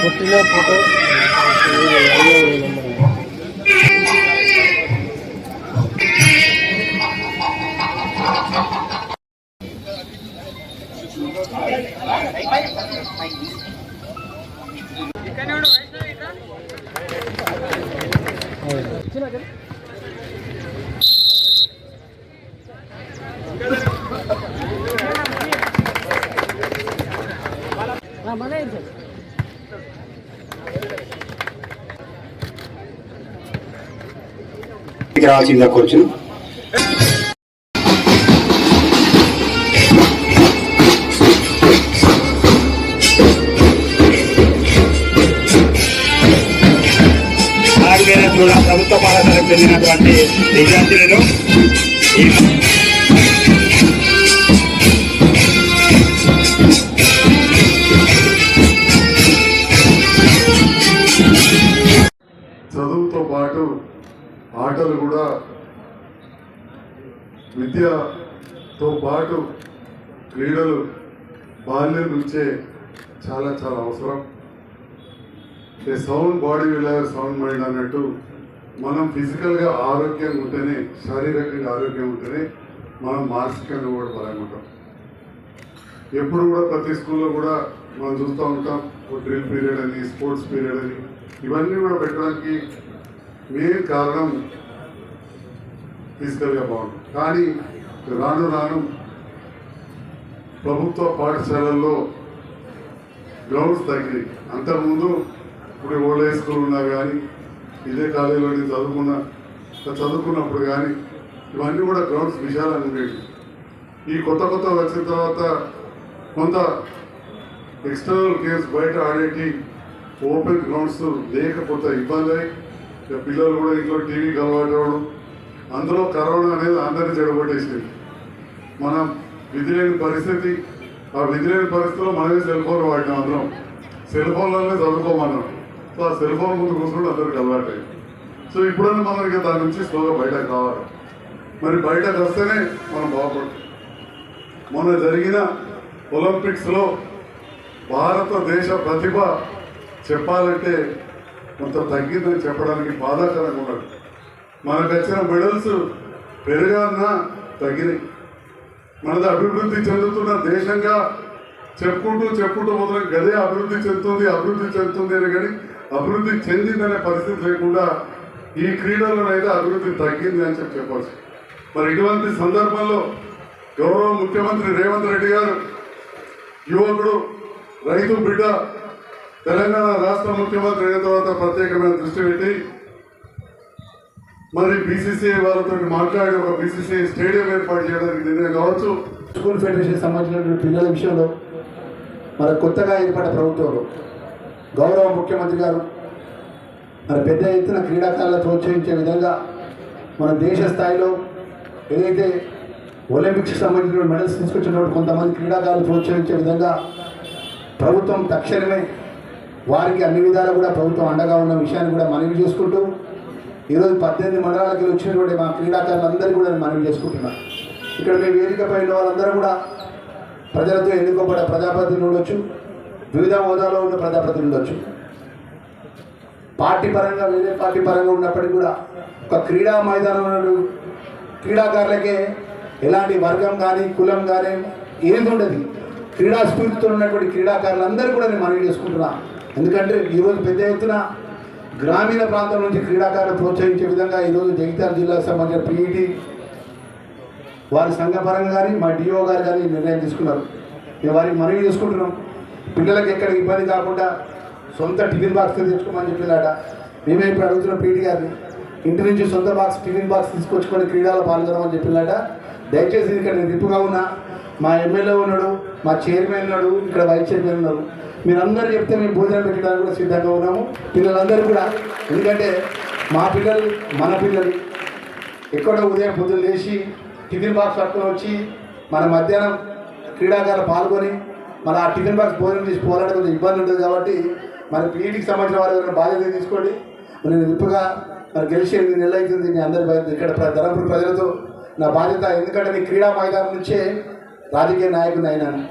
పుట్టిన ఫోటో రావాల్సిందిగా కూర్చుని కూడా ప్రభుత్వ పాఠశాలకు చెందినటువంటి విద్యార్థులను చదువుతో పాటు ఆటలు కూడా విద్యతో పాటు క్రీడలు బాల్యం నుంచే చాలా చాలా అవసరం. A sound body will have sound mind అన్నట్టు మనం ఫిజికల్గా ఆరోగ్యంగా ఉంటేనే, శారీరకంగా ఆరోగ్యం ఉంటేనే మనం మానసికంగా కూడా బలంగా ఉంటాం. ఎప్పుడు కూడా ప్రతి స్కూల్లో కూడా మనం చూస్తూ ఉంటాం డ్రిల్ పీరియడ్ అని, స్పోర్ట్స్ పీరియడ్ అని, ఇవన్నీ కూడా పెట్టడానికి మెయిన్ కారణం ఫిజికల్గా బాగుంటుంది. కానీ రాను రాను ప్రభుత్వ పాఠశాలల్లో గ్రౌండ్స్ తగ్గినాయి. అంతకుముందు ఇప్పుడు ఓల్డ్ హై స్కూల్ ఉన్నా కానీ, ఇదే కాలేజీలో నేను చదువుకున్నప్పుడు కానీ ఇవన్నీ కూడా గ్రౌండ్స్ విశాలంగా ఉండేవి. ఈ కొత్త వచ్చిన తర్వాత కొంత ఎక్స్టర్నల్ గేమ్స్ బయట ఆడేటి ఓపెన్ గ్రౌండ్స్ లేకపోతే ఇబ్బంది అయ్యి పిల్లలు కూడా ఇంట్లో టీవీకి అలవాటు అవ్వడం, అందులో కరోనా అనేది అందరినీ చెడగొట్టేసింది. మనం విధి లేని పరిస్థితి, ఆ విధి లేని పరిస్థితిలో మనమే సెల్ ఫోన్ వాడినాం. అందరం సెల్ ఫోన్లోనే చదువుకోమన్నాం. సో ఆ సెల్ ఫోన్ ముందు కూర్చుంటే అందరికి అలవాటు అయ్యింది. సో ఇప్పుడన్నా మనం ఇక దాని నుంచి స్లోగా బయటకు రావాలి. మరి బయటకు వస్తేనే మనం బాగుపడతాం. మొన్న జరిగిన ఒలింపిక్స్లో భారతదేశ ప్రతిభ చెప్పాలంటే కొంత తగ్గిందని చెప్పడానికి బాధాకరంగా ఉన్నది. మనకు వచ్చిన మెడల్స్ పెరగాలన్నా తగ్గినాయి. మనది అభివృద్ధి చెందుతున్న దేశంగా చెప్పుకుంటూ మొదలు గదే అభివృద్ధి చెందుతుంది అని, కానీ అభివృద్ధి చెందిందనే పరిస్థితి లేకుండా ఈ క్రీడల్లోనైతే అభివృద్ధి తగ్గింది అని చెప్పవచ్చు. మరి ఇటువంటి సందర్భంలో గౌరవ ముఖ్యమంత్రి రేవంత్ రెడ్డి గారు, యువకుడు, రైతు బిడ్డ, తెలంగాణ రాష్ట్ర ముఖ్యమంత్రి అయిన తర్వాత ప్రత్యేకమైన దృష్టి పెట్టి మరి బీసీసీఐ వాళ్ళతో మాట్లాడి ఒక బీసీసీఐ స్టేడియం ఏర్పాటు చేయడానికి నిర్ణయం కావచ్చు. స్కూల్ ఫెడరేషన్ సంబంధించినటువంటి పిల్లల విషయంలో మన కొత్తగా ఏర్పడిన ప్రభుత్వంలో గౌరవ ముఖ్యమంత్రి గారు మరి పెద్ద ఎత్తున క్రీడాకారులను ప్రోత్సహించే విధంగా మన దేశ స్థాయిలో ఏదైతే ఒలింపిక్స్కి సంబంధించిన మెడల్స్ తీసుకొచ్చినప్పుడు కొంతమంది క్రీడాకారులు ప్రోత్సహించే విధంగా ప్రభుత్వం తక్షణమే వారికి అన్ని విధాలు కూడా ప్రభుత్వం అండగా ఉన్న విషయాన్ని కూడా మనవి చేసుకుంటూ ఈరోజు 18 మండలాలకి వచ్చినటువంటి మా క్రీడాకారులందరికీ కూడా నేను మనవి చేసుకుంటున్నాను. ఇక్కడ మీ వేదికపై ఉన్న వాళ్ళందరూ కూడా ప్రజలతో ఎన్నుకోబడ్డ ప్రజాప్రతినిధులు ఉండొచ్చు, వివిధ హోదాలో ఉన్న ప్రజాప్రతినిధులు ఉండొచ్చు, పార్టీ పరంగా వేరే పార్టీ పరంగా ఉన్నప్పటికీ కూడా ఒక క్రీడా మైదానంలో క్రీడాకారులకే ఎలాంటి వర్గం కానీ కులం కానీ ఏది ఉండదు. క్రీడా స్ఫూర్తితో ఉన్నటువంటి క్రీడాకారులందరూ కూడా నేను మనవి చేసుకుంటున్నాను. ఎందుకంటే ఈరోజు పెద్ద ఎత్తున గ్రామీణ ప్రాంతం నుంచి క్రీడాకారులు ప్రోత్సహించే విధంగా ఈరోజు జగిత్యాల జిల్లాకు సంబంధించిన పీఈటీ వారి సంఘపరంగా కానీ మా డిఓ గారు కానీ నిర్ణయం తీసుకున్నారు. మేము వారికి మనవి చేసుకుంటున్నాం. పిల్లలకి ఎక్కడ ఇబ్బంది కాకుండా సొంత టిఫిన్ బాక్స్ తెచ్చుకోమని చెప్పినాట. మేమే ఇప్పుడు అడుగుతున్న పీటీ గారిని ఇంటి నుంచి సొంత టిఫిన్ బాక్స్ తీసుకొచ్చుకొని క్రీడలో పాల్గొనమని చెప్పినాట. దయచేసి ఇక్కడ నేను రిప్పుగా ఉన్నా, మా ఎమ్మెల్యే ఉన్నాడు, మా చైర్మన్ ఉన్నాడు, ఇక్కడ వైస్ చైర్మన్ ఉన్నారు, మీరందరూ చెప్తే మేము భోజనం పెట్టడానికి కూడా సిద్ధంగా ఉన్నాము. పిల్లలందరూ కూడా, ఎందుకంటే మా పిల్లలు మన పిల్లలు ఎక్కడో ఉదయం పొద్దులు లేచి టిఫిన్ బాక్స్ పట్టుకొని వచ్చి మన మధ్యాహ్నం క్రీడాకారులు పాల్గొని మన ఆ టిఫిన్ బాక్స్ భోజనం చేసి పోరాడే కొంచెం ఇబ్బంది ఉంటుంది. కాబట్టి మరి పీఈటీకి సంబంధించిన వారి బాధ్యత తీసుకోండి. నేను విప్పుగా మరి గెలిచి 8 నెలలు అవుతుంది. మీ అందరి ఇక్కడ ధర్మపురి ప్రజలతో నా బాధ్యత. ఎందుకంటే నేను క్రీడా మైదానం నుంచే రాజకీయ నాయకుని అయినాను.